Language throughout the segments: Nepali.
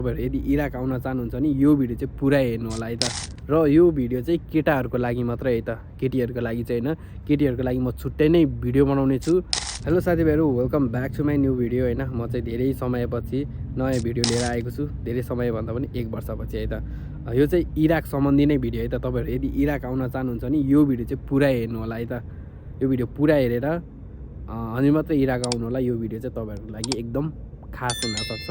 तपाईहरु यदि इराक आउन चाहनुहुन्छ नि यो भिडियो चाहिँ पुरा हेर्नु होला है त। र यो भिडियो चाहिँ केटाहरुको लागि मात्रै है त, केटीहरुको लागि चाहिँ हैन। केटीहरुको लागि म छुट्टै नै भिडियो बनाउने छु। हेलो साथीभाइहरु, welcome back to my new video हैन। म चाहिँ धेरै समयपछि नयाँ भिडियो लिएर आएको छु, धेरै समय भन्दा पनि 1 वर्षपछि है त। यो चाहिँ इराक सम्बन्धी नै भिडियो है त। तपाईहरु यदि इराक आउन चाहनुहुन्छ नि यो भिडियो चाहिँ पुरा हेर्नु होला है त। यो भिडियो पुरा हेरेर अनि मात्रै इराक आउनु होला। यो भिडियो चाहिँ तपाईहरुको लागि एकदम खास हुन सक्छ।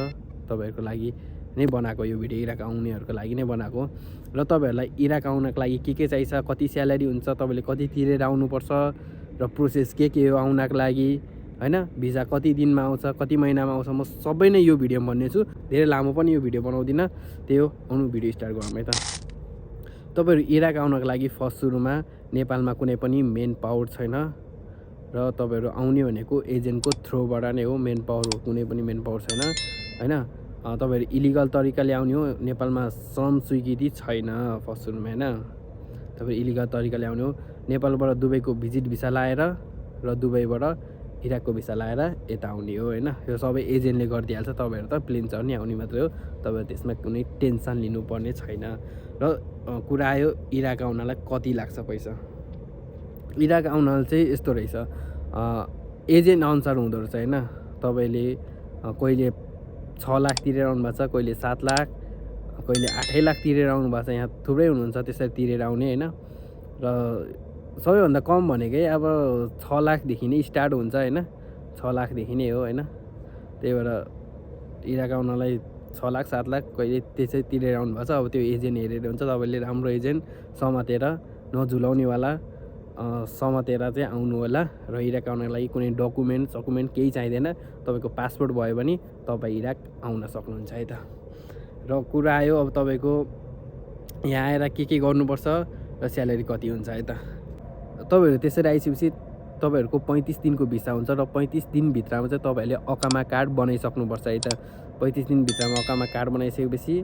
तपाईहरुको लागि नै बनाएको यो भिडियो, इराक आउनेहरुको लागि नै बनाएको। र तपाईहरुलाई इराक आउनको लागि के चाहिन्छ, कति स्यालेरी हुन्छ, तपाईले कति तिरेर आउनुपर्छ र प्रोसेस के हो आउनको लागि हैन, भिजा कति दिनमा आउँछ, कति महिनामा आउँछ, म सबै नै यो भिडियोमा भन्नेछु। धेरै लामो पनि यो भिडियो बनाउँदिन। त्यही हो, आउनु भिडियो स्टार्ट गरौँ है त। तपाईहरु इराक आउनको लागि फर्स्ट सुरुमा नेपालमा कुनै पनि मेन पावर छैन र तपाईहरु आउने भनेको एजेन्टको थ्रुबाट नै हो। मेन पावर हो, कुनै पनि मेन पावर छैन हैन। तपाईहरु इलिगल तरिकाले आउने हो। नेपालमा श्रम स्वीकृति छैन फर्स्ट सुरुमा हैन। तपाईहरु इलिगल तरिकाले आउने हो। नेपालबाट दुबईको भिजिट भिसा लाएर र दुबईबाट इराकको भिसा लाएर यता आउने हो हैन। यो सबै एजेन्टले गरिदिहाल्छ। तपाईहरु त प्लेन चढ्ने आउने मात्रै हो। तपाईहरु त्यसमा कुनै टेन्सन लिनुपर्ने छैन। र कुरा आयो इराक आउनलाई कति लाग्छ पैसा। इराक आउनलाई चाहिँ यस्तो रहेछ, एजेन्ट अनुसार हुँदो रहेछ हैन। तपाईले कहिले 6 लाख तिरेर आउनु भएको छ, कहिले 7 लाख, कहिले 8 लाख तिरेर आउनु भएको छ। यहाँ थुप्रै हुनुहुन्छ त्यसरी तिरेर आउने हैन। र सबैभन्दा कम भनेकै अब 6 लाखदेखि नै स्टार्ट हुन्छ हैन। 6 लाखदेखि नै हो हैन। त्यही भएर इराक आउनलाई 6 लाख 7 लाख कहिले त्यसै तिरेर आउनु भएको छ। अब त्यो एजेन्ट हेरेर हुन्छ। तपाईले राम्रो एजेन्ट समातेर, नझुलाउनेवाला समातेर चाहिँ आउनु होला। र इराक आउनको लागि कुनै डकुमेन्ट केही चाहिँदैन। तपाईको पासपोर्ट भयो भने तपाई इराक आउन सक्नुहुन्छ है त। र कुरा आयो अब तपाईको यहाँ आएर के गर्नुपर्छ र स्यालेरी कति हुन्छ है त। तपाईहरु त्यसरी आइसकेपछि तपाईहरुको 35 दिनको भिसा हुन्छ र 35 दिन भित्रमा चाहिँ तपाईहरुले अकामा कार्ड बनाइसक्नुपर्छ है त। 35 दिन भित्रमा अकामा कार्ड बनाइसकेपछि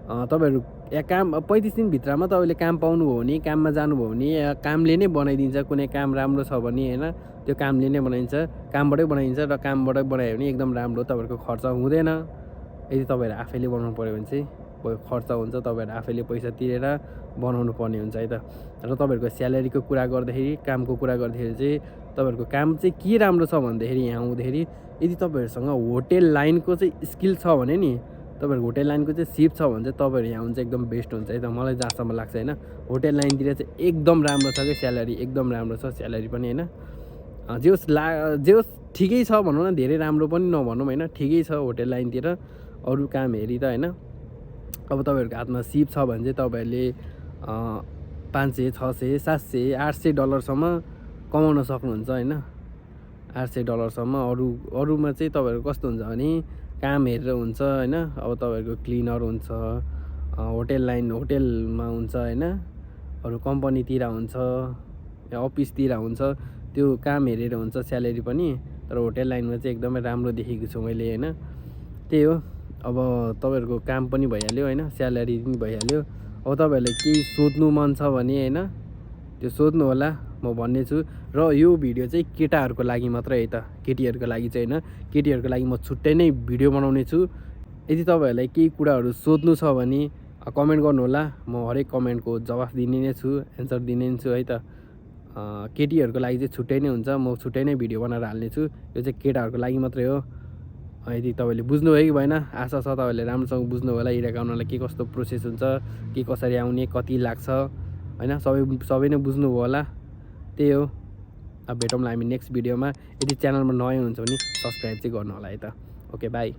तपाईहरु काम 35 दिन भित्रमा तपाईले काम पाउनुभयो भने, काममा जानुभयो भने कामले नै बनाइदिन्छ। कुनै काम राम्रो छ भने हैन, त्यो कामले नै बनाइन्छ, कामबाटै बनाइन्छ। र कामबाटै बनायो भने एकदम राम्रो, तपाईहरुको खर्च हुँदैन। यदि तपाईहरु आफैले बनाउनु पर्यो भने चाहिँ खर्च हुन्छ। तपाईहरु आफैले पैसा तिरेर बनाउनु पर्ने हुन्छ है त। र तपाईहरुको स्यालेरीको कुरा गर्दाखेरि, कामको कुरा गर्दाखेरि चाहिँ तपाईहरुको काम चाहिँ के राम्रो छ भन्दाखेरि यहाँ आउँदाखेरि यदि तपाईहरुसँग होटेल लाइनको चाहिँ स्किल छ भने नि, तपाईहरुको होटेल लाइनको चाहिँ सिप छ भने चाहिँ तपाईहरु यहाँ हुन्छ एकदम बेस्ट हुन्छ है त। मलाई जहाँसम्म लाग्छ हैन, होटेल लाइनतिर चाहिँ एकदम राम्रो छ के स्यालेरी, एकदम राम्रो छ स्यालेरी पनि हैन। जे होस् ठिकै छ भनौँ न, धेरै राम्रो पनि नभनौँ हैन, ठिकै छ होटेल लाइनतिर अरु काम हेरी त हैन। अब तपाईहरुको हातमा सिप छ भने चाहिँ तपाईहरुले 500 600 700 800 डलरसम्म कमाउन सक्नुहुन्छ हैन। 800 डलरसम्म। अरुमा चाहिँ तपाईहरु कस्तो हुन्छ भने काम हेरेर हुन्छ हैन। अब तपाईहरुको क्लिनर हुन्छ, होटेलमा हुन्छ हैन, अरु कम्पनीतिर हुन्छ, अफिसतिर हुन्छ, त्यो काम हेरेर हुन्छ स्यालेरी पनि। तर होटेल लाइनमा चाहिँ एकदमै राम्रो देखेको छु मैले हैन। त्यही हो, अब तपाईहरुको काम पनि भइहाल्यो हैन, स्यालेरी पनि भइहाल्यो। अब तपाईहरुलाई केही सोध्नु मन छ भने हैन, त्यो सोध्नु होला, म भन्ने छु। र यो भिडियो चाहिँ केटाहरुको लागि मात्रै है त, केटीहरुको लागि चाहिँ हैन। केटीहरुको लागि म छुट्टै नै भिडियो बनाउने छु। यदि तपाईहरुलाई केही कुराहरु सोध्नु छ भने कमेन्ट गर्नु होला। म हरेक कमेन्टको जवाफ दिने नै छु, एन्सर दिने नै छु है त। केटीहरुको लागि चाहिँ छुट्टै नै हुन्छ, म छुट्टै नै भिडियो बनाएर हाल्ने छु। यो चाहिँ केटाहरुको लागि मात्रै हो। यदि तपाईले बुझ्नुभयो कि भएन, आशा छ तपाईले राम्रोसँग बुझ्नु होला। इराक आउनलाई के कस्तो प्रोसेस हुन्छ, के कसरी आउने, कति लाग्छ हैन, सबै नै बुझ्नुभयो होला। त्यही हो। अब भेटौँला हामी नेक्स्ट भिडियोमा। यदि च्यानलमा नयाँ हुनुहुन्छ भने सब्स्क्राइब चाहिँ गर्नु होला है त। Okay bye.